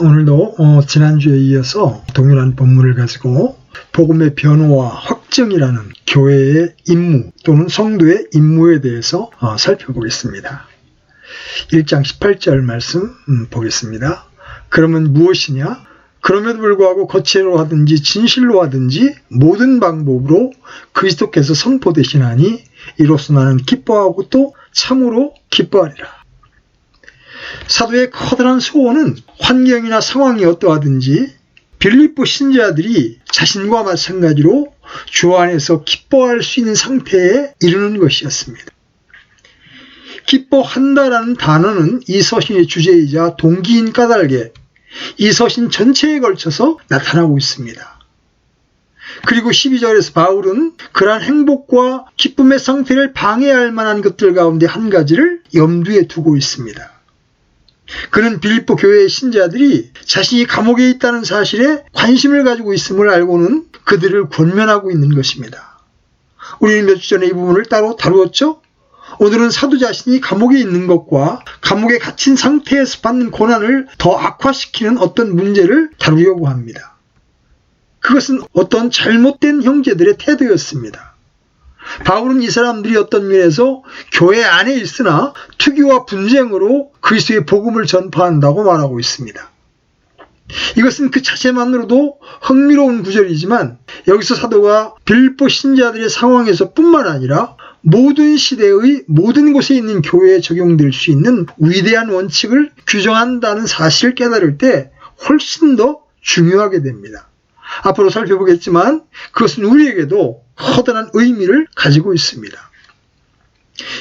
오늘도 지난주에 이어서 동일한 본문을 가지고 복음의 변호와 확증이라는 교회의 임무 또는 성도의 임무에 대해서 살펴보겠습니다. 1장 18절 말씀 보겠습니다. 그러면 무엇이냐? 그럼에도 불구하고 거체로 하든지 진실로 하든지 모든 방법으로 그리스도께서 선포되시나니 이로써 나는 기뻐하고 또 참으로 기뻐하리라. 사도의 커다란 소원은 환경이나 상황이 어떠하든지 빌립보 신자들이 자신과 마찬가지로 주 안에서 기뻐할 수 있는 상태에 이르는 것이었습니다. 기뻐한다라는 단어는 이 서신의 주제이자 동기인 까닭에 이 서신 전체에 걸쳐서 나타나고 있습니다. 그리고 12절에서 바울은 그러한 행복과 기쁨의 상태를 방해할 만한 것들 가운데 한 가지를 염두에 두고 있습니다. 그는 빌립보 교회의 신자들이 자신이 감옥에 있다는 사실에 관심을 가지고 있음을 알고는 그들을 권면하고 있는 것입니다. 우리는 몇 주 전에 이 부분을 따로 다루었죠? 오늘은 사도 자신이 감옥에 있는 것과 감옥에 갇힌 상태에서 받는 고난을 더 악화시키는 어떤 문제를 다루려고 합니다. 그것은 어떤 잘못된 형제들의 태도였습니다. 바울은 이 사람들이 어떤 면에서 교회 안에 있으나 투기와 분쟁으로 그리스도의 복음을 전파한다고 말하고 있습니다. 이것은 그 자체만으로도 흥미로운 구절이지만 여기서 사도가 빌립보 신자들의 상황에서 뿐만 아니라 모든 시대의 모든 곳에 있는 교회에 적용될 수 있는 위대한 원칙을 규정한다는 사실을 깨달을 때 훨씬 더 중요하게 됩니다. 앞으로 살펴보겠지만 그것은 우리에게도 커다란 의미를 가지고 있습니다.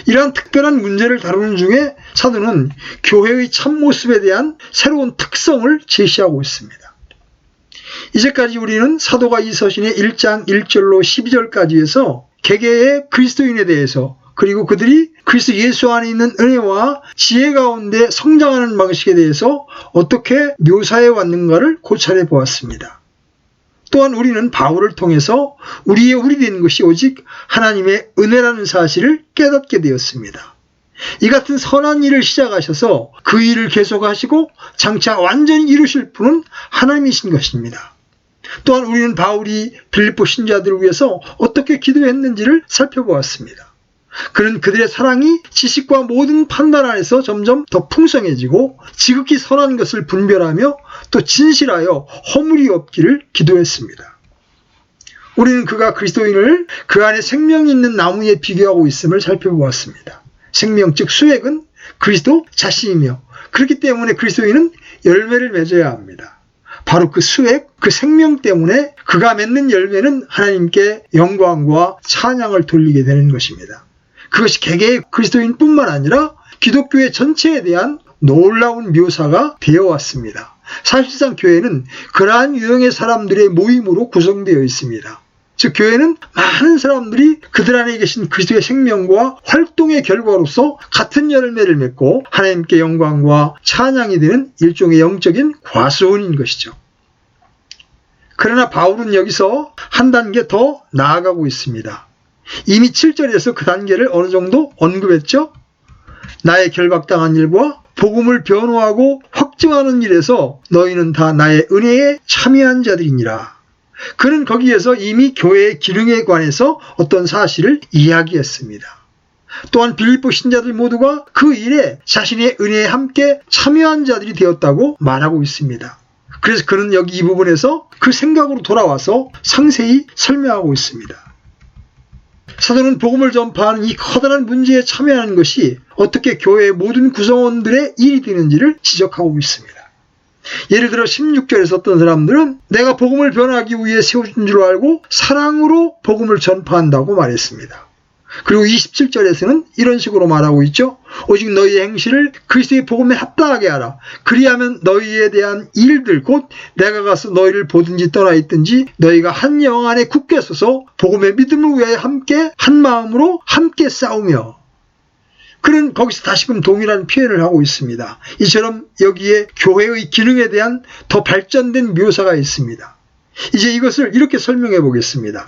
이러한 특별한 문제를 다루는 중에 사도는 교회의 참모습에 대한 새로운 특성을 제시하고 있습니다. 이제까지 우리는 사도가 이 서신의 1장 1절로 12절까지 해서 개개의 그리스도인에 대해서 그리고 그들이 그리스도 예수 안에 있는 은혜와 지혜 가운데 성장하는 방식에 대해서 어떻게 묘사해 왔는가를 고찰해 보았습니다. 또한 우리는 바울을 통해서 우리의 우리된 것이 오직 하나님의 은혜라는 사실을 깨닫게 되었습니다. 이 같은 선한 일을 시작하셔서 그 일을 계속하시고 장차 완전히 이루실 분은 하나님이신 것입니다. 또한 우리는 바울이 빌립보 신자들을 위해서 어떻게 기도했는지를 살펴보았습니다. 그는 그들의 사랑이 지식과 모든 판단 안에서 점점 더 풍성해지고 지극히 선한 것을 분별하며 또 진실하여 허물이 없기를 기도했습니다. 우리는 그가 그리스도인을 그 안에 생명이 있는 나무에 비교하고 있음을 살펴보았습니다. 생명 즉 수액은 그리스도 자신이며 그렇기 때문에 그리스도인은 열매를 맺어야 합니다. 바로 그 수액, 그 생명 때문에 그가 맺는 열매는 하나님께 영광과 찬양을 돌리게 되는 것입니다. 그것이 개개의 그리스도인뿐만 아니라 기독교의 전체에 대한 놀라운 묘사가 되어 왔습니다. 사실상 교회는 그러한 유형의 사람들의 모임으로 구성되어 있습니다. 즉 교회는 많은 사람들이 그들 안에 계신 그리스도의 생명과 활동의 결과로서 같은 열매를 맺고 하나님께 영광과 찬양이 되는 일종의 영적인 과수원인 것이죠. 그러나 바울은 여기서 한 단계 더 나아가고 있습니다. 이미 7절에서 그 단계를 어느 정도 언급했죠. 나의 결박당한 일과 복음을 변호하고 확증하는 일에서 너희는 다 나의 은혜에 참여한 자들이니라. 그는 거기에서 이미 교회의 기능에 관해서 어떤 사실을 이야기했습니다. 또한 빌립보 신자들 모두가 그 일에 자신의 은혜에 함께 참여한 자들이 되었다고 말하고 있습니다. 그래서 그는 여기 이 부분에서 그 생각으로 돌아와서 상세히 설명하고 있습니다. 사도는 복음을 전파하는 이 커다란 문제에 참여하는 것이 어떻게 교회의 모든 구성원들의 일이 되는지를 지적하고 있습니다. 예를 들어 16절에서 어떤 사람들은 내가 복음을 변하기 위해 세워준 줄 알고 사랑으로 복음을 전파한다고 말했습니다. 그리고 27절에서는 이런 식으로 말하고 있죠. 오직 너희의 행실을 그리스도의 복음에 합당하게 하라. 그리하면 너희에 대한 일들 곧 내가 가서 너희를 보든지 떠나 있든지 너희가 한 영 안에 굳게 서서 복음의 믿음을 위하여 함께 한 마음으로 함께 싸우며. 그는 거기서 다시금 동일한 표현을 하고 있습니다. 이처럼 여기에 교회의 기능에 대한 더 발전된 묘사가 있습니다. 이제 이것을 이렇게 설명해 보겠습니다.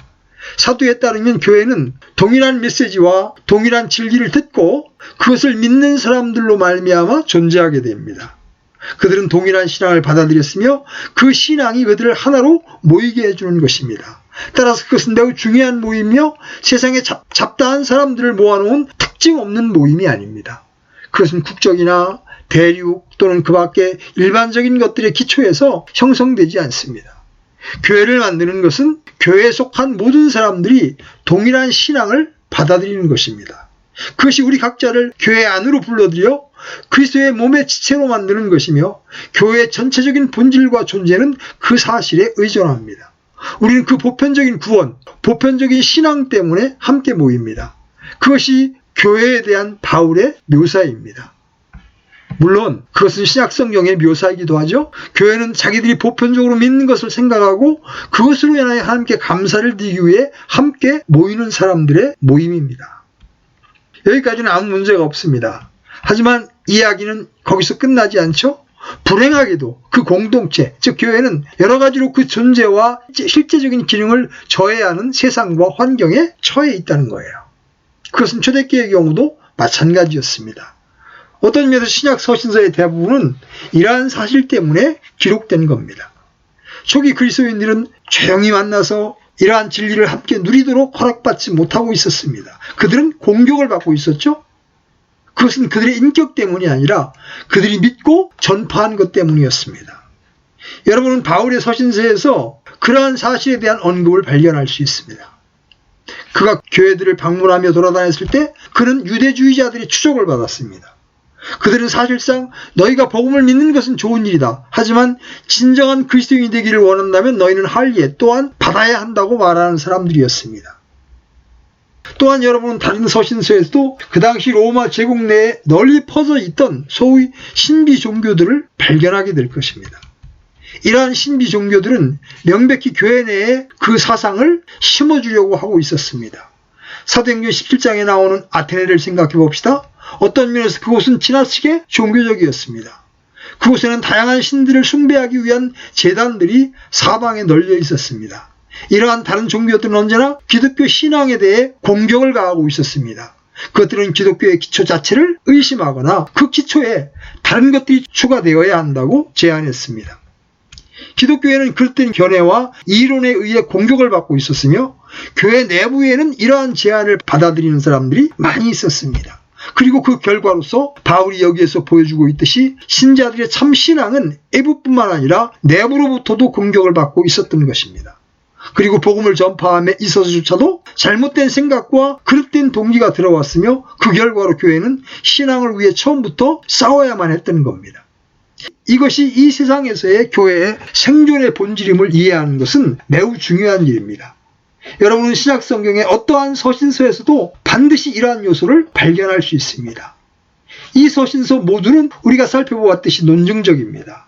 사도에 따르면 교회는 동일한 메시지와 동일한 진리를 듣고 그것을 믿는 사람들로 말미암아 존재하게 됩니다. 그들은 동일한 신앙을 받아들였으며 그 신앙이 그들을 하나로 모이게 해주는 것입니다. 따라서 그것은 매우 중요한 모임이며 세상에 잡다한 사람들을 모아놓은 특징 없는 모임이 아닙니다. 그것은 국적이나 대륙 또는 그 밖의 일반적인 것들의 기초에서 형성되지 않습니다. 교회를 만드는 것은 교회에 속한 모든 사람들이 동일한 신앙을 받아들이는 것입니다. 그것이 우리 각자를 교회 안으로 불러들여 그리스도의 몸의 지체로 만드는 것이며 교회의 전체적인 본질과 존재는 그 사실에 의존합니다. 우리는 그 보편적인 구원, 보편적인 신앙 때문에 함께 모입니다. 그것이 교회에 대한 바울의 묘사입니다. 물론 그것은 신약성경의 묘사이기도 하죠. 교회는 자기들이 보편적으로 믿는 것을 생각하고 그것으로 인하여 하나님께 감사를 드리기 위해 함께 모이는 사람들의 모임입니다. 여기까지는 아무 문제가 없습니다. 하지만 이야기는 거기서 끝나지 않죠. 불행하게도 그 공동체, 즉 교회는 여러 가지로 그 존재와 실제적인 기능을 저해야 하는 세상과 환경에 처해 있다는 거예요. 그것은 초대교회의 경우도 마찬가지였습니다. 어떤 면에서 신약 서신서의 대부분은 이러한 사실 때문에 기록된 겁니다. 초기 그리스도인들은 조용히 만나서 이러한 진리를 함께 누리도록 허락받지 못하고 있었습니다. 그들은 공격을 받고 있었죠. 그것은 그들의 인격 때문이 아니라 그들이 믿고 전파한 것 때문이었습니다. 여러분은 바울의 서신서에서 그러한 사실에 대한 언급을 발견할 수 있습니다. 그가 교회들을 방문하며 돌아다녔을 때 그는 유대주의자들의 추적을 받았습니다. 그들은 사실상 너희가 복음을 믿는 것은 좋은 일이다. 하지만 진정한 그리스도인이 되기를 원한다면 너희는 할 예 또한 받아야 한다고 말하는 사람들이었습니다. 또한 여러분은 다른 서신서에서도 그 당시 로마 제국 내에 널리 퍼져 있던 소위 신비 종교들을 발견하게 될 것입니다. 이러한 신비 종교들은 명백히 교회 내에 그 사상을 심어주려고 하고 있었습니다. 사도행전 17장에 나오는 아테네를 생각해 봅시다. 어떤 면에서 그곳은 지나치게 종교적이었습니다. 그곳에는 다양한 신들을 숭배하기 위한 제단들이 사방에 널려 있었습니다. 이러한 다른 종교들은 언제나 기독교 신앙에 대해 공격을 가하고 있었습니다. 그것들은 기독교의 기초 자체를 의심하거나 그 기초에 다른 것들이 추가되어야 한다고 제안했습니다. 기독교회는 그릇된 견해와 이론에 의해 공격을 받고 있었으며 교회 내부에는 이러한 제안을 받아들이는 사람들이 많이 있었습니다. 그리고 그 결과로서 바울이 여기에서 보여주고 있듯이 신자들의 참 신앙은 외부뿐만 아니라 내부로부터도 공격을 받고 있었던 것입니다. 그리고 복음을 전파함에 있어서조차도 잘못된 생각과 그릇된 동기가 들어왔으며 그 결과로 교회는 신앙을 위해 처음부터 싸워야만 했던 겁니다. 이것이 이 세상에서의 교회의 생존의 본질임을 이해하는 것은 매우 중요한 일입니다. 여러분은 신약성경의 어떠한 서신서에서도 반드시 이러한 요소를 발견할 수 있습니다. 이 서신서 모두는 우리가 살펴보았듯이 논증적입니다.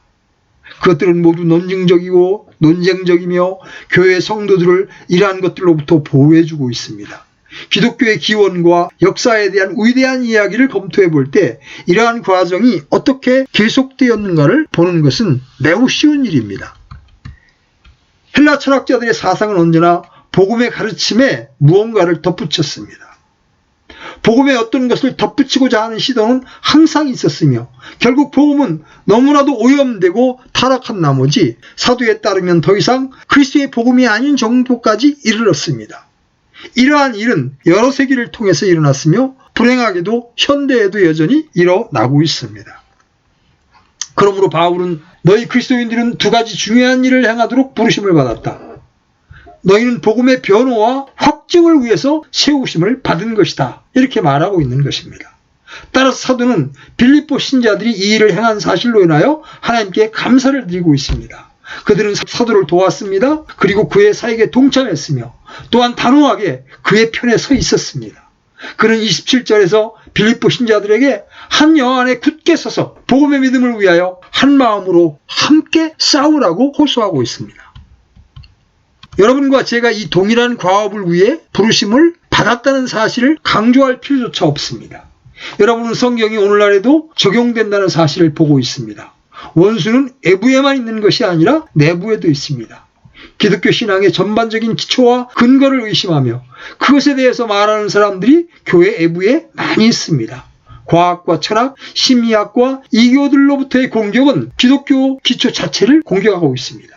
그것들은 모두 논증적이고 논쟁적이며 교회 성도들을 이러한 것들로부터 보호해주고 있습니다. 기독교의 기원과 역사에 대한 위대한 이야기를 검토해 볼 때 이러한 과정이 어떻게 계속되었는가를 보는 것은 매우 쉬운 일입니다. 헬라 철학자들의 사상은 언제나 복음의 가르침에 무언가를 덧붙였습니다. 복음의 어떤 것을 덧붙이고자 하는 시도는 항상 있었으며 결국 복음은 너무나도 오염되고 타락한 나머지 사도에 따르면 더 이상 그리스도의 복음이 아닌 정도까지 이르렀습니다. 이러한 일은 여러 세기를 통해서 일어났으며 불행하게도 현대에도 여전히 일어나고 있습니다. 그러므로 바울은 너희 그리스도인들은 두 가지 중요한 일을 행하도록 부르심을 받았다. 너희는 복음의 변호와 확증을 위해서 세우심을 받은 것이다. 이렇게 말하고 있는 것입니다. 따라서 사도는 빌립보 신자들이 이 일을 행한 사실로 인하여 하나님께 감사를 드리고 있습니다. 그들은 사도를 도왔습니다. 그리고 그의 사역에 동참했으며 또한 단호하게 그의 편에 서 있었습니다. 그는 27절에서 빌립보 신자들에게 한 영 안에 굳게 서서 복음의 믿음을 위하여 한 마음으로 함께 싸우라고 호소하고 있습니다. 여러분과 제가 이 동일한 과업을 위해 부르심을 받았다는 사실을 강조할 필요조차 없습니다. 여러분은 성경이 오늘날에도 적용된다는 사실을 보고 있습니다. 원수는 외부에만 있는 것이 아니라 내부에도 있습니다. 기독교 신앙의 전반적인 기초와 근거를 의심하며 그것에 대해서 말하는 사람들이 교회 외부에 많이 있습니다. 과학과 철학, 심리학과 이교들로부터의 공격은 기독교 기초 자체를 공격하고 있습니다.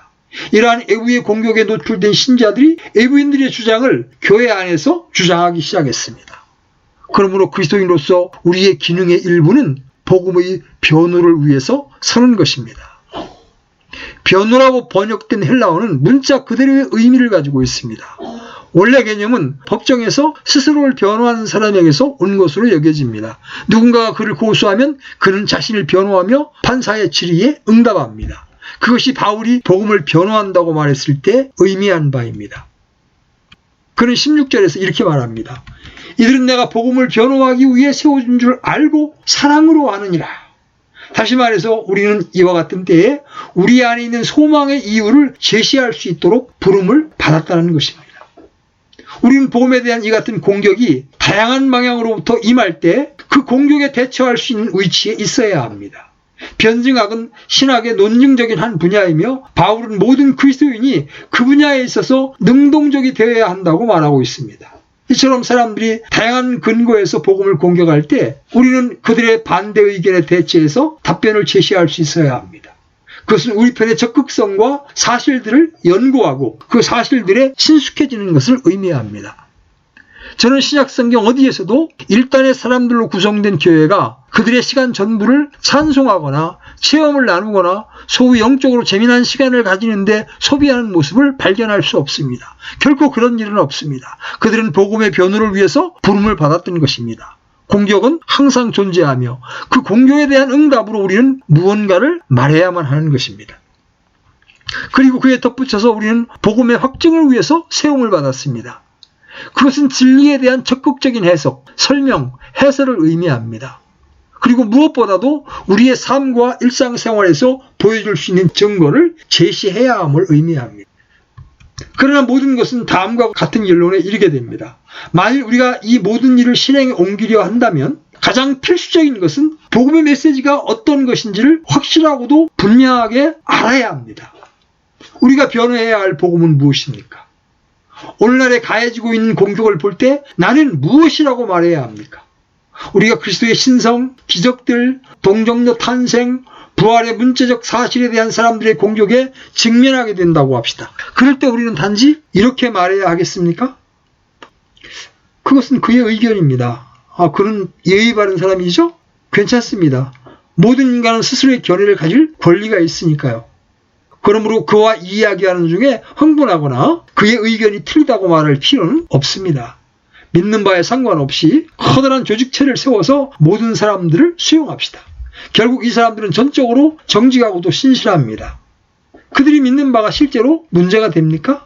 이러한 외부의 공격에 노출된 신자들이 외부인들의 주장을 교회 안에서 주장하기 시작했습니다. 그러므로 그리스도인으로서 우리의 기능의 일부는 복음의 변호를 위해서 서는 것입니다. 변호라고 번역된 헬라어는 문자 그대로의 의미를 가지고 있습니다. 원래 개념은 법정에서 스스로를 변호하는 사람에게서 온 것으로 여겨집니다. 누군가가 그를 고소하면 그는 자신을 변호하며 판사의 질의에 응답합니다. 그것이 바울이 복음을 변호한다고 말했을 때 의미한 바입니다. 그는 16절에서 이렇게 말합니다. 이들은 내가 복음을 변호하기 위해 세워준 줄 알고 사랑으로 하느니라. 다시 말해서 우리는 이와 같은 때에 우리 안에 있는 소망의 이유를 제시할 수 있도록 부름을 받았다는 것입니다. 우리는 복음에 대한 이 같은 공격이 다양한 방향으로부터 임할 때 그 공격에 대처할 수 있는 위치에 있어야 합니다. 변증학은 신학의 논증적인 한 분야이며 바울은 모든 그리스도인이 그 분야에 있어서 능동적이 되어야 한다고 말하고 있습니다. 이처럼 사람들이 다양한 근거에서 복음을 공격할 때 우리는 그들의 반대 의견에 대체해서 답변을 제시할 수 있어야 합니다. 그것은 우리 편의 적극성과 사실들을 연구하고 그 사실들에 친숙해지는 것을 의미합니다. 저는 신약성경 어디에서도 일단의 사람들로 구성된 교회가 그들의 시간 전부를 찬송하거나 체험을 나누거나 소위 영적으로 재미난 시간을 가지는데 소비하는 모습을 발견할 수 없습니다. 결코 그런 일은 없습니다. 그들은 복음의 변호를 위해서 부름을 받았던 것입니다. 공격은 항상 존재하며 그 공격에 대한 응답으로 우리는 무언가를 말해야만 하는 것입니다. 그리고 그에 덧붙여서 우리는 복음의 확증을 위해서 세움을 받았습니다. 그것은 진리에 대한 적극적인 해석, 설명, 해설을 의미합니다. 그리고 무엇보다도 우리의 삶과 일상생활에서 보여줄 수 있는 증거를 제시해야 함을 의미합니다. 그러나 모든 것은 다음과 같은 결론에 이르게 됩니다. 만일 우리가 이 모든 일을 실행에 옮기려 한다면 가장 필수적인 것은 복음의 메시지가 어떤 것인지를 확실하고도 분명하게 알아야 합니다. 우리가 변호해야 할 복음은 무엇입니까? 오늘날에 가해지고 있는 공격을 볼 때 나는 무엇이라고 말해야 합니까? 우리가 그리스도의 신성, 기적들, 동정녀 탄생, 부활의 문체적 사실에 대한 사람들의 공격에 직면하게 된다고 합시다. 그럴 때 우리는 단지 이렇게 말해야 하겠습니까? 그것은 그의 의견입니다. 그는 예의 바른 사람이죠? 괜찮습니다. 모든 인간은 스스로의 견해를 가질 권리가 있으니까요. 그러므로 그와 이야기하는 중에 흥분하거나 그의 의견이 틀리다고 말할 필요는 없습니다. 믿는 바에 상관없이 커다란 조직체를 세워서 모든 사람들을 수용합시다. 결국 이 사람들은 전적으로 정직하고도 신실합니다. 그들이 믿는 바가 실제로 문제가 됩니까?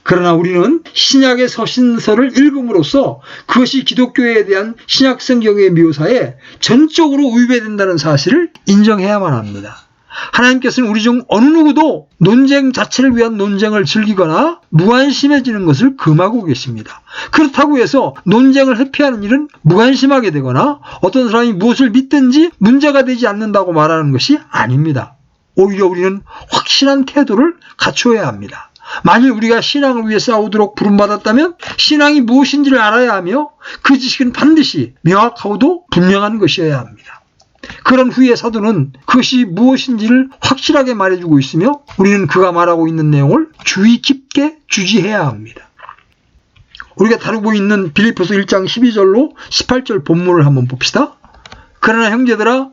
그러나 우리는 신약의 서신서를 읽음으로써 그것이 기독교에 대한 신약 성경의 묘사에 전적으로 위배된다는 사실을 인정해야만 합니다. 하나님께서는 우리 중 어느 누구도 논쟁 자체를 위한 논쟁을 즐기거나 무관심해지는 것을 금하고 계십니다. 그렇다고 해서 논쟁을 회피하는 일은 무관심하게 되거나 어떤 사람이 무엇을 믿든지 문제가 되지 않는다고 말하는 것이 아닙니다. 오히려 우리는 확실한 태도를 갖추어야 합니다. 만일 우리가 신앙을 위해 싸우도록 부름받았다면 신앙이 무엇인지를 알아야 하며 그 지식은 반드시 명확하고도 분명한 것이어야 합니다. 그런 후에 사도는 그것이 무엇인지를 확실하게 말해주고 있으며 우리는 그가 말하고 있는 내용을 주의 깊게 주지해야 합니다. 우리가 다루고 있는 빌립보서 1장 12절로 18절 본문을 한번 봅시다. 그러나 형제들아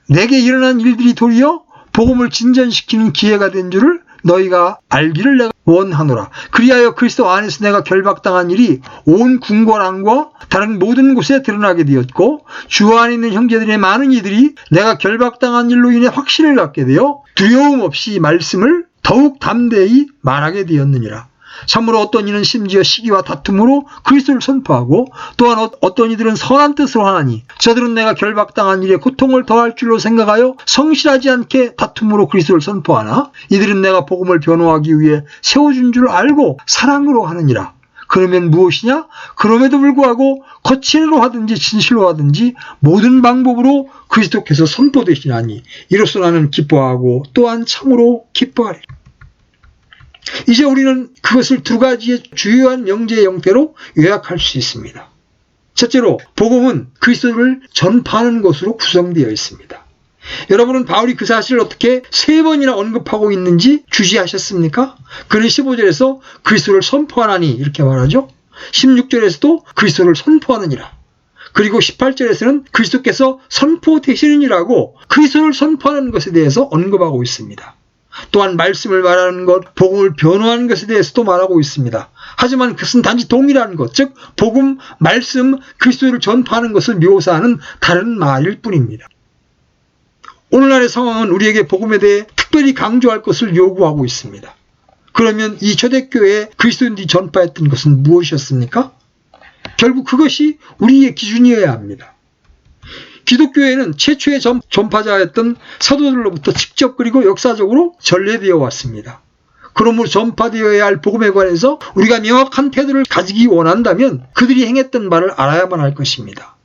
내게 일어난 일들이 도리어 복음을 진전시키는 기회가 된 줄을 너희가 알기를 내가 원하노라. 그리하여 그리스도 안에서 내가 결박당한 일이 온 궁궐안과 다른 모든 곳에 드러나게 되었고 주 안에 있는 형제들의 많은 이들이 내가 결박당한 일로 인해 확신을 갖게 되어 두려움 없이 말씀을 더욱 담대히 말하게 되었느니라. 참으로 어떤 이는 심지어 시기와 다툼으로 그리스도를 선포하고 또한 어떤 이들은 선한 뜻으로 하나니 저들은 내가 결박당한 일에 고통을 더할 줄로 생각하여 성실하지 않게 다툼으로 그리스도를 선포하나 이들은 내가 복음을 변호하기 위해 세워준 줄 알고 사랑으로 하느니라. 그러면 무엇이냐? 그럼에도 불구하고 거칠로 하든지 진실로 하든지 모든 방법으로 그리스도께서 선포되시나니 이로써 나는 기뻐하고 또한 참으로 기뻐하리라. 이제 우리는 그것을 두 가지의 주요한 명제의 형태로 요약할 수 있습니다. 첫째로 복음은 그리스도를 전파하는 것으로 구성되어 있습니다. 여러분은 바울이 그 사실을 어떻게 3번이나 언급하고 있는지 주시하셨습니까? 그는 15절에서 그리스도를 선포하나니 이렇게 말하죠. 16절에서도 그리스도를 선포하느니라. 그리고 18절에서는 그리스도께서 선포되시느니라고 그리스도를 선포하는 것에 대해서 언급하고 있습니다. 또한 말씀을 말하는 것, 복음을 변호하는 것에 대해서도 말하고 있습니다. 하지만 그것은 단지 동일한 것, 즉 복음, 말씀, 그리스도를 전파하는 것을 묘사하는 다른 말일 뿐입니다. 오늘날의 상황은 우리에게 복음에 대해 특별히 강조할 것을 요구하고 있습니다. 그러면 이 초대교회에 그리스도인들이 전파했던 것은 무엇이었습니까? 결국 그것이 우리의 기준이어야 합니다. 기독교회는 최초의 전파자였던 사도들로부터 직접 그리고 역사적으로 전래되어 왔습니다. 그러므로 전파되어야 할 복음에 관해서 우리가 명확한 태도를 가지기 원한다면 그들이 행했던 바를 알아야만 할 것입니다.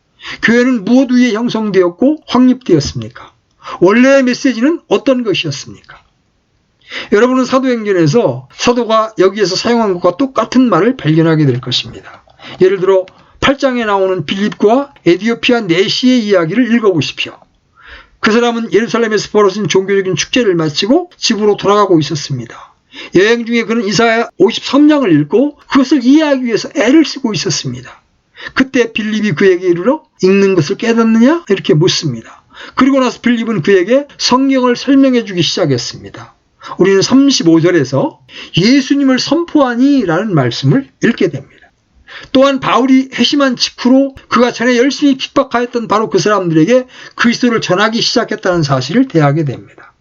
교회는 무엇 위에 형성되었고 확립되었습니까? 원래의 메시지는 어떤 것이었습니까? 여러분은 사도행전에서 사도가 여기에서 사용한 것과 똑같은 말을 발견하게 될 것입니다. 예를 들어 8장에 나오는 빌립과 에디오피아 네시의 이야기를 읽어보십시오. 그 사람은 예루살렘에서 벌어진 종교적인 축제를 마치고 집으로 돌아가고 있었습니다. 여행 중에 그는 이사야 53장을 읽고 그것을 이해하기 위해서 애를 쓰고 있었습니다. 그때 빌립이 그에게 이르러 읽는 것을 깨닫느냐? 이렇게 묻습니다. 그리고 나서 빌립은 그에게 성경을 설명해 주기 시작했습니다. 우리는 35절에서 예수님을 선포하니 라는 말씀을 읽게 됩니다. 또한 바울이 회심한 직후로 그가 전에 열심히 핍박하였던 바로 그 사람들에게 그리스도를 전하기 시작했다는 사실을 대하게 됩니다.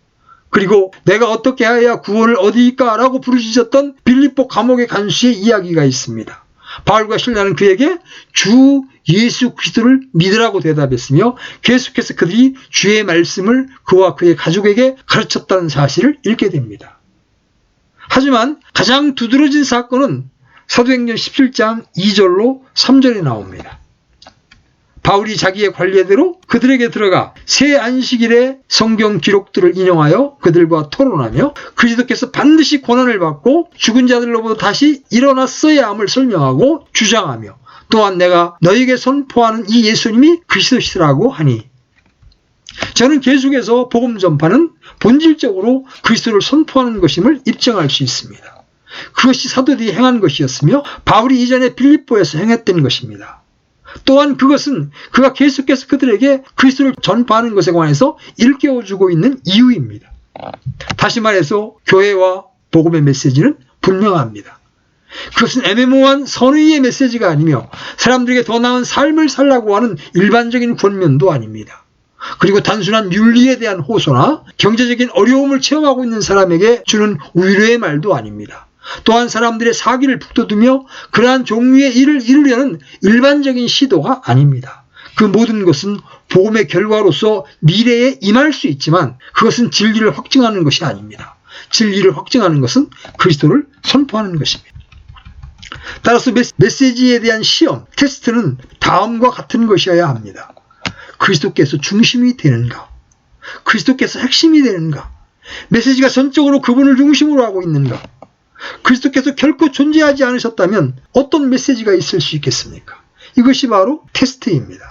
그리고 내가 어떻게 해야 구원을 얻으리까? 라고 부르짖었던 빌립보 감옥의 간수의 이야기가 있습니다. 바울과 실라는 그에게 주 예수 그리스도를 믿으라고 대답했으며 계속해서 그들이 주의 말씀을 그와 그의 가족에게 가르쳤다는 사실을 읽게 됩니다. 하지만 가장 두드러진 사건은 사도행전 17장 2절로 3절에 나옵니다. 바울이 자기의 관례대로 그들에게 들어가 새 안식일에 성경 기록들을 인용하여 그들과 토론하며 그리스도께서 반드시 고난을 받고 죽은 자들로부터 다시 일어났어야 함을 설명하고 주장하며 또한 내가 너에게 선포하는 이 예수님이 그리스도시라고 하니, 저는 계속해서 복음 전파는 본질적으로 그리스도를 선포하는 것임을 입증할 수 있습니다. 그것이 사도들이 행한 것이었으며 바울이 이전에 빌립보에서 행했던 것입니다. 또한 그것은 그가 계속해서 그들에게 그리스도를 전파하는 것에 관해서 일깨워주고 있는 이유입니다. 다시 말해서 교회와 복음의 메시지는 분명합니다. 그것은 애매모호한 선의의 메시지가 아니며 사람들에게 더 나은 삶을 살라고 하는 일반적인 권면도 아닙니다. 그리고 단순한 윤리에 대한 호소나 경제적인 어려움을 체험하고 있는 사람에게 주는 위로의 말도 아닙니다. 또한 사람들의 사기를 북돋우며 그러한 종류의 일을 이루려는 일반적인 시도가 아닙니다. 그 모든 것은 복음의 결과로서 미래에 임할 수 있지만 그것은 진리를 확증하는 것이 아닙니다. 진리를 확증하는 것은 그리스도를 선포하는 것입니다. 따라서 메시지에 대한 시험, 테스트는 다음과 같은 것이어야 합니다. 그리스도께서 중심이 되는가? 그리스도께서 핵심이 되는가? 메시지가 전적으로 그분을 중심으로 하고 있는가? 그리스도께서 결코 존재하지 않으셨다면 어떤 메시지가 있을 수 있겠습니까? 이것이 바로 테스트입니다.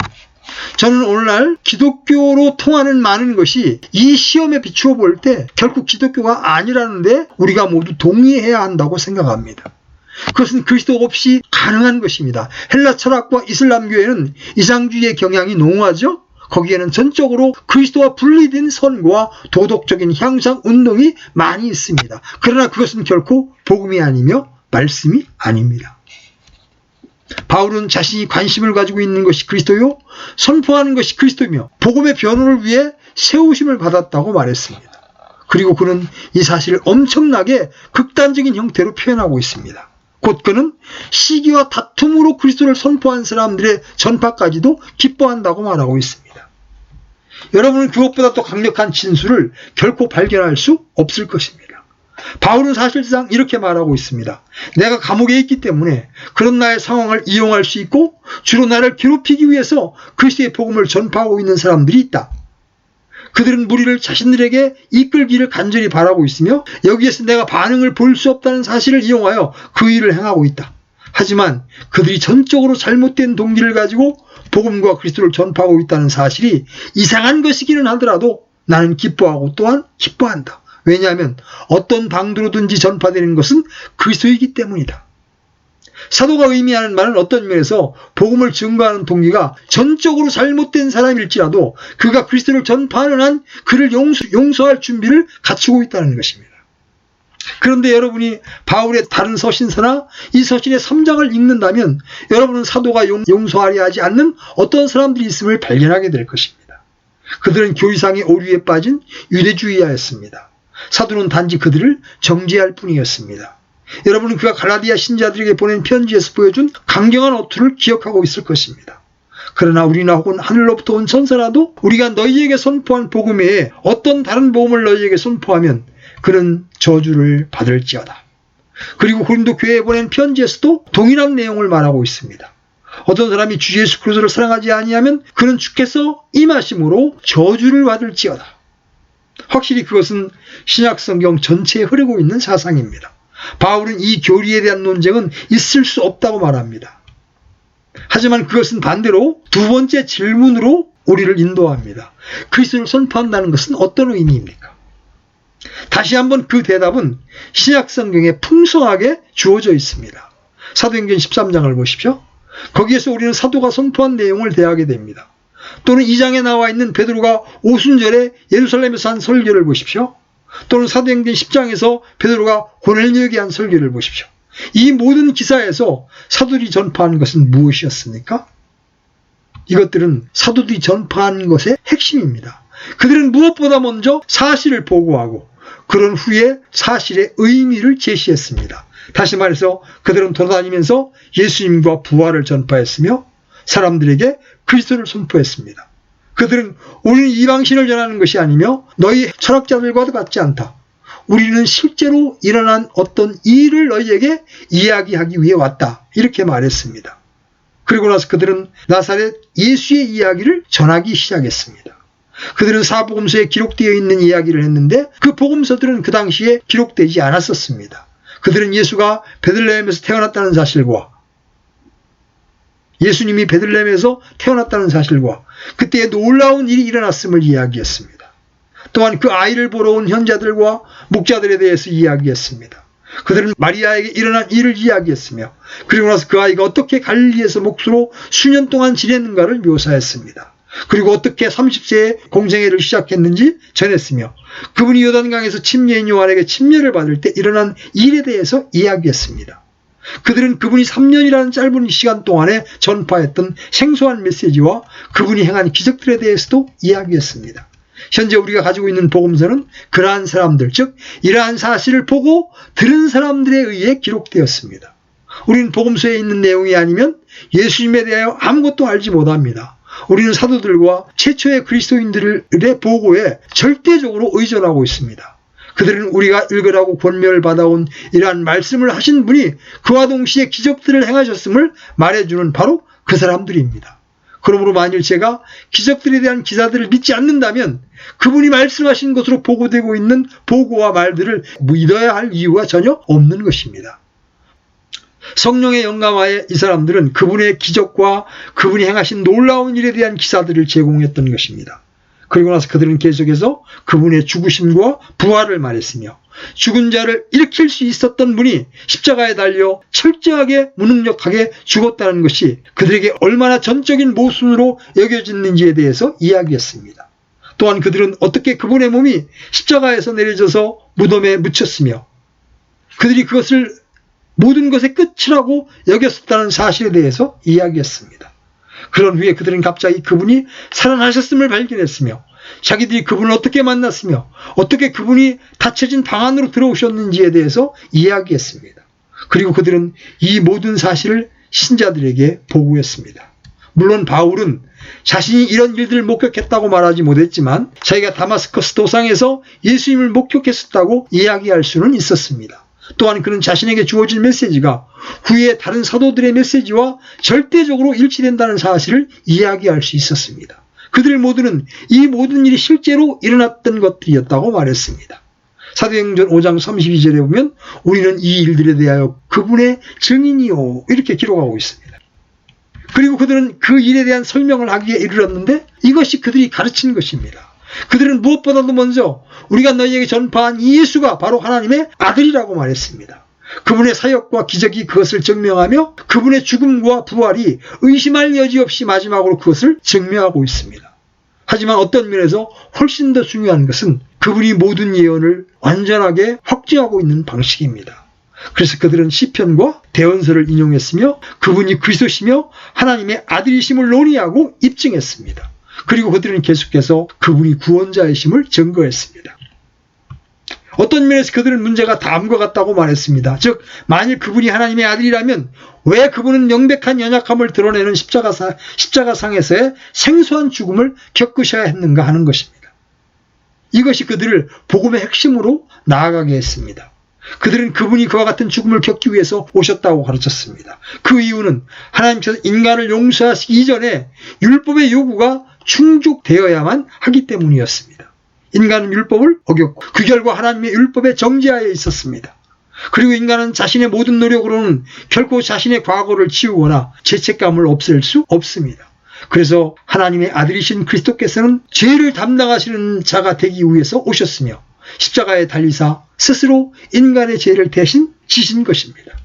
저는 오늘날 기독교로 통하는 많은 것이 이 시험에 비추어 볼 때 결국 기독교가 아니라는데 우리가 모두 동의해야 한다고 생각합니다. 그것은 그리스도 없이 가능한 것입니다. 헬라 철학과 이슬람교회는 이상주의의 경향이 농후하죠. 거기에는 전적으로 그리스도와 분리된 선과 도덕적인 향상 운동이 많이 있습니다. 그러나 그것은 결코 복음이 아니며 말씀이 아닙니다. 바울은 자신이 관심을 가지고 있는 것이 그리스도요, 선포하는 것이 그리스도며 복음의 변호를 위해 세우심을 받았다고 말했습니다. 그리고 그는 이 사실을 엄청나게 극단적인 형태로 표현하고 있습니다. 곧 그는 시기와 다툼으로 그리스도를 선포한 사람들의 전파까지도 기뻐한다고 말하고 있습니다. 여러분은 그것보다 더 강력한 진술을 결코 발견할 수 없을 것입니다. 바울은 사실상 이렇게 말하고 있습니다. 내가 감옥에 있기 때문에 그런 나의 상황을 이용할 수 있고 주로 나를 괴롭히기 위해서 그리스도의 복음을 전파하고 있는 사람들이 있다. 그들은 무리를 자신들에게 이끌기를 간절히 바라고 있으며 여기에서 내가 반응을 볼 수 없다는 사실을 이용하여 그 일을 행하고 있다. 하지만 그들이 전적으로 잘못된 동기를 가지고 복음과 그리스도를 전파하고 있다는 사실이 이상한 것이기는 하더라도 나는 기뻐하고 또한 기뻐한다. 왜냐하면 어떤 방도로든지 전파되는 것은 그리스도이기 때문이다. 사도가 의미하는 말은 어떤 면에서 복음을 증거하는 동기가 전적으로 잘못된 사람일지라도 그가 그리스도를 전파하는 한 그를 용서할 준비를 갖추고 있다는 것입니다. 그런데 여러분이 바울의 다른 서신서나 이 서신의 3장을 읽는다면 여러분은 사도가 용서하려 하지 않는 어떤 사람들이 있음을 발견하게 될 것입니다. 그들은 교리상의 오류에 빠진 유대주의자였습니다. 사도는 단지 그들을 정죄할 뿐이었습니다. 여러분은 그가 갈라디아 신자들에게 보낸 편지에서 보여준 강경한 어투를 기억하고 있을 것입니다. 그러나 우리나 혹은 하늘로부터 온 천사라도 우리가 너희에게 선포한 복음 외에 어떤 다른 복음을 너희에게 선포하면 그는 저주를 받을지어다. 그리고 고린도 교회에 보낸 편지에서도 동일한 내용을 말하고 있습니다. 어떤 사람이 주 예수 그리스도를 사랑하지 아니하면 그는 주께서 임하심으로 저주를 받을지어다. 확실히 그것은 신약성경 전체에 흐르고 있는 사상입니다. 바울은 이 교리에 대한 논쟁은 있을 수 없다고 말합니다. 하지만 그것은 반대로 두 번째 질문으로 우리를 인도합니다. 그리스도를 선포한다는 것은 어떤 의미입니까? 다시 한번 그 대답은 신약성경에 풍성하게 주어져 있습니다. 사도행전 13장을 보십시오. 거기에서 우리는 사도가 선포한 내용을 대하게 됩니다. 또는 2장에 나와 있는 베드로가 오순절에 예루살렘에서 한 설교를 보십시오. 또는 사도행전 10장에서 베드로가 고넬료에게 한 설교를 보십시오. 이 모든 기사에서 사도들이 전파한 것은 무엇이었습니까? 이것들은 사도들이 전파한 것의 핵심입니다. 그들은 무엇보다 먼저 사실을 보고하고 그런 후에 사실의 의미를 제시했습니다. 다시 말해서 그들은 돌아다니면서 예수님과 부활을 전파했으며 사람들에게 그리스도를 선포했습니다. 그들은 우리는 이방신을 전하는 것이 아니며 너희 철학자들과도 같지 않다. 우리는 실제로 일어난 어떤 일을 너희에게 이야기하기 위해 왔다. 이렇게 말했습니다. 그리고 나서 그들은 나사렛 예수의 이야기를 전하기 시작했습니다. 그들은 사복음서에 기록되어 있는 이야기를 했는데 그 복음서들은 그 당시에 기록되지 않았었습니다. 그들은 예수가 베들레헴에서 태어났다는 사실과 예수님이 베들레헴에서 태어났다는 사실과 그때에 놀라운 일이 일어났음을 이야기했습니다. 또한 그 아이를 보러 온 현자들과 목자들에 대해서 이야기했습니다. 그들은 마리아에게 일어난 일을 이야기했으며 그리고 나서 그 아이가 어떻게 갈릴리에서 목수로 수년 동안 지냈는가를 묘사했습니다. 그리고 어떻게 30세에 공생애를 시작했는지 전했으며 그분이 요단강에서 침례인 요한에게 침례를 받을 때 일어난 일에 대해서 이야기했습니다. 그들은 그분이 3년이라는 짧은 시간 동안에 전파했던 생소한 메시지와 그분이 행한 기적들에 대해서도 이야기했습니다. 현재 우리가 가지고 있는 복음서는 그러한 사람들, 즉 이러한 사실을 보고 들은 사람들에 의해 기록되었습니다. 우리는 복음서에 있는 내용이 아니면 예수님에 대하여 아무것도 알지 못합니다. 우리는 사도들과 최초의 그리스도인들의 보고에 절대적으로 의존하고 있습니다. 그들은 우리가 읽으라고 권면을 받아온 이러한 말씀을 하신 분이 그와 동시에 기적들을 행하셨음을 말해주는 바로 그 사람들입니다. 그러므로 만일 제가 기적들에 대한 기사들을 믿지 않는다면 그분이 말씀하신 것으로 보고되고 있는 보고와 말들을 믿어야 할 이유가 전혀 없는 것입니다. 성령의 영감하에 이 사람들은 그분의 기적과 그분이 행하신 놀라운 일에 대한 기사들을 제공했던 것입니다. 그리고 나서 그들은 계속해서 그분의 죽으심과 부활을 말했으며 죽은 자를 일으킬 수 있었던 분이 십자가에 달려 철저하게 무능력하게 죽었다는 것이 그들에게 얼마나 전적인 모순으로 여겨졌는지에 대해서 이야기했습니다. 또한 그들은 어떻게 그분의 몸이 십자가에서 내려져서 무덤에 묻혔으며 그들이 그것을 모든 것의 끝이라고 여겼었다는 사실에 대해서 이야기했습니다. 그런 후에 그들은 갑자기 그분이 살아나셨음을 발견했으며 자기들이 그분을 어떻게 만났으며 어떻게 그분이 닫혀진 방 안으로 들어오셨는지에 대해서 이야기했습니다. 그리고 그들은 이 모든 사실을 신자들에게 보고했습니다. 물론 바울은 자신이 이런 일들을 목격했다고 말하지 못했지만 자기가 다마스커스 도상에서 예수님을 목격했었다고 이야기할 수는 있었습니다. 또한 그는 자신에게 주어진 메시지가 후에 다른 사도들의 메시지와 절대적으로 일치된다는 사실을 이야기할 수 있었습니다. 그들 모두는 이 모든 일이 실제로 일어났던 것들이었다고 말했습니다. 사도행전 5장 32절에 보면 우리는 이 일들에 대하여 그분의 증인이요 이렇게 기록하고 있습니다. 그리고 그들은 그 일에 대한 설명을 하기에 이르렀는데 이것이 그들이 가르친 것입니다. 그들은 무엇보다도 먼저 우리가 너희에게 전파한 이 예수가 바로 하나님의 아들이라고 말했습니다. 그분의 사역과 기적이 그것을 증명하며 그분의 죽음과 부활이 의심할 여지 없이 마지막으로 그것을 증명하고 있습니다. 하지만 어떤 면에서 훨씬 더 중요한 것은 그분이 모든 예언을 완전하게 확증하고 있는 방식입니다. 그래서 그들은 시편과 대언서를 인용했으며 그분이 그리스도시며 하나님의 아들이심을 논의하고 입증했습니다. 그리고 그들은 계속해서 그분이 구원자이심을 증거했습니다. 어떤 면에서 그들은 문제가 다음과 같다고 말했습니다. 즉 만일 그분이 하나님의 아들이라면 왜 그분은 명백한 연약함을 드러내는 십자가상에서의 생소한 죽음을 겪으셔야 했는가 하는 것입니다. 이것이 그들을 복음의 핵심으로 나아가게 했습니다. 그들은 그분이 그와 같은 죽음을 겪기 위해서 오셨다고 가르쳤습니다. 그 이유는 하나님께서 인간을 용서하시기 이전에 율법의 요구가 충족되어야만 하기 때문이었습니다. 인간은 율법을 어겼고 그 결과 하나님의 율법에 정죄하여 있었습니다. 그리고 인간은 자신의 모든 노력으로는 결코 자신의 과거를 지우거나 죄책감을 없앨 수 없습니다. 그래서 하나님의 아들이신 그리스도께서는 죄를 담당하시는 자가 되기 위해서 오셨으며 십자가에 달리사 스스로 인간의 죄를 대신 지신 것입니다.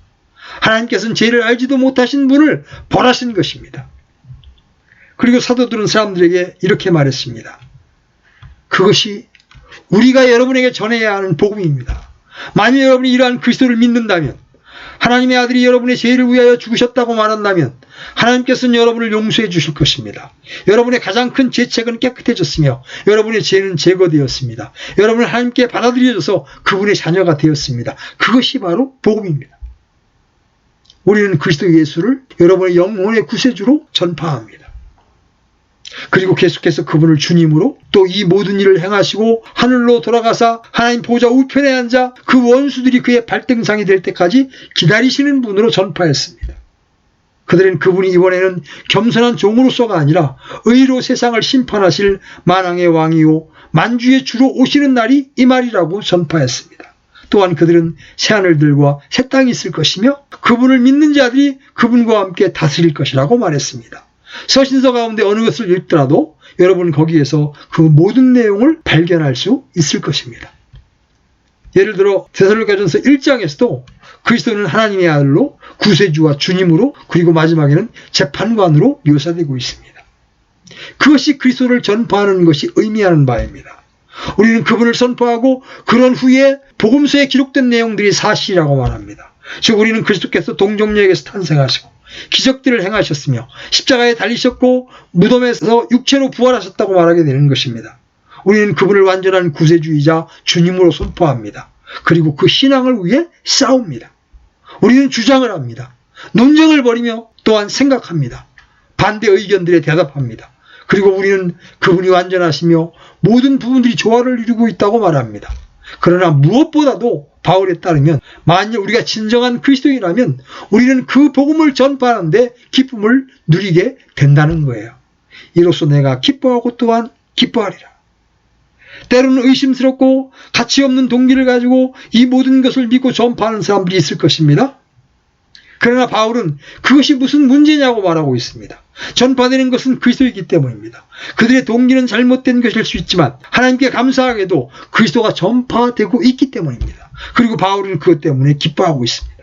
하나님께서는 죄를 알지도 못하신 분을 벌하신 것입니다. 그리고 사도들은 사람들에게 이렇게 말했습니다. 그것이 우리가 여러분에게 전해야 하는 복음입니다. 만일 여러분이 이러한 그리스도를 믿는다면, 하나님의 아들이 여러분의 죄를 위하여 죽으셨다고 말한다면 하나님께서는 여러분을 용서해 주실 것입니다. 여러분의 가장 큰 죄책은 깨끗해졌으며 여러분의 죄는 제거되었습니다. 여러분은 하나님께 받아들여져서 그분의 자녀가 되었습니다. 그것이 바로 복음입니다. 우리는 그리스도 예수를 여러분의 영혼의 구세주로 전파합니다. 그리고 계속해서 그분을 주님으로 또 이 모든 일을 행하시고 하늘로 돌아가사 하나님 보좌 우편에 앉아 그 원수들이 그의 발등상이 될 때까지 기다리시는 분으로 전파했습니다. 그들은 그분이 이번에는 겸손한 종으로서가 아니라 의로 세상을 심판하실 만왕의 왕이요 만주의 주로 오시는 날이 이 말이라고 전파했습니다. 또한 그들은 새하늘들과 새 땅이 있을 것이며 그분을 믿는 자들이 그분과 함께 다스릴 것이라고 말했습니다. 서신서 가운데 어느 것을 읽더라도 여러분 거기에서 그 모든 내용을 발견할 수 있을 것입니다. 예를 들어 데살로니가전서 1장에서도 그리스도는 하나님의 아들로 구세주와 주님으로 그리고 마지막에는 재판관으로 묘사되고 있습니다. 그것이 그리스도를 전파하는 것이 의미하는 바입니다. 우리는 그분을 선포하고 그런 후에 복음서에 기록된 내용들이 사실이라고 말합니다. 즉 우리는 그리스도께서 동정녀에게서 탄생하시고 기적들을 행하셨으며 십자가에 달리셨고 무덤에서 육체로 부활하셨다고 말하게 되는 것입니다. 우리는 그분을 완전한 구세주이자 주님으로 선포합니다. 그리고 그 신앙을 위해 싸웁니다. 우리는 주장을 합니다. 논쟁을 벌이며 또한 생각합니다. 반대 의견들에 대답합니다. 그리고 우리는 그분이 완전하시며 모든 부분들이 조화를 이루고 있다고 말합니다. 그러나 무엇보다도 바울에 따르면 만일 우리가 진정한 그리스도인이라면 우리는 그 복음을 전파하는데 기쁨을 누리게 된다는 거예요. 이로써 내가 기뻐하고 또한 기뻐하리라. 때로는 의심스럽고 가치 없는 동기를 가지고 이 모든 것을 믿고 전파하는 사람들이 있을 것입니다. 그러나 바울은 그것이 무슨 문제냐고 말하고 있습니다. 전파되는 것은 그리스도이기 때문입니다. 그들의 동기는 잘못된 것일 수 있지만 하나님께 감사하게도 그리스도가 전파되고 있기 때문입니다. 그리고 바울은 그것 때문에 기뻐하고 있습니다.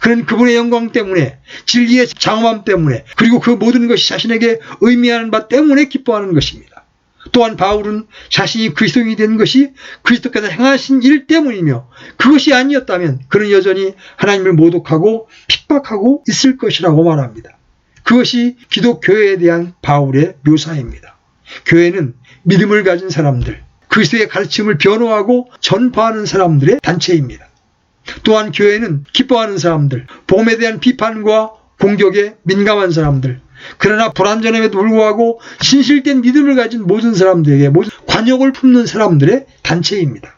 그는 그분의 영광 때문에, 진리의 장엄함 때문에, 그리고 그 모든 것이 자신에게 의미하는 바 때문에 기뻐하는 것입니다. 또한 바울은 자신이 그리스도인이 된 것이 그리스도께서 행하신 일 때문이며 그것이 아니었다면 그는 여전히 하나님을 모독하고 핍박하고 있을 것이라고 말합니다. 그것이 기독교회에 대한 바울의 묘사입니다. 교회는 믿음을 가진 사람들, 그리스도의 가르침을 변호하고 전파하는 사람들의 단체입니다. 또한 교회는 기뻐하는 사람들, 복음에 대한 비판과 공격에 민감한 사람들, 그러나 불완전함에도 불구하고 진실된 믿음을 가진 모든 사람들에게 모든 관용을 품는 사람들의 단체입니다.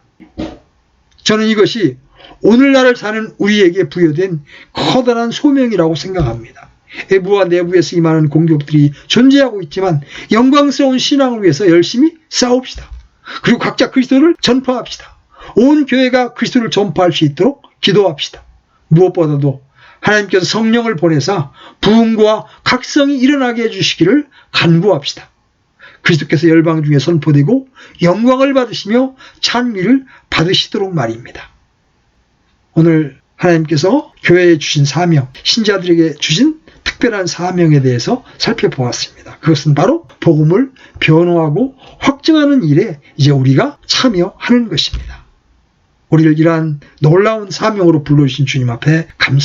저는 이것이 오늘날을 사는 우리에게 부여된 커다란 소명이라고 생각합니다. 외부와 내부에서 임하는 공격들이 존재하고 있지만 영광스러운 신앙을 위해서 열심히 싸웁시다. 그리고 각자 그리스도를 전파합시다. 온 교회가 그리스도를 전파할 수 있도록 기도합시다. 무엇보다도 하나님께서 성령을 보내사 부흥과 각성이 일어나게 해주시기를 간구합시다. 그리스도께서 열방 중에 선포되고 영광을 받으시며 찬미를 받으시도록 말입니다. 오늘 하나님께서 교회에 주신 사명, 신자들에게 주신 특별한 사명에 대해서 살펴보았습니다. 그것은 바로 복음을 변호하고 확증하는 일에 이제 우리가 참여하는 것입니다. 우리를 이러한 놀라운 사명으로 불러주신 주님 앞에 감사합니다.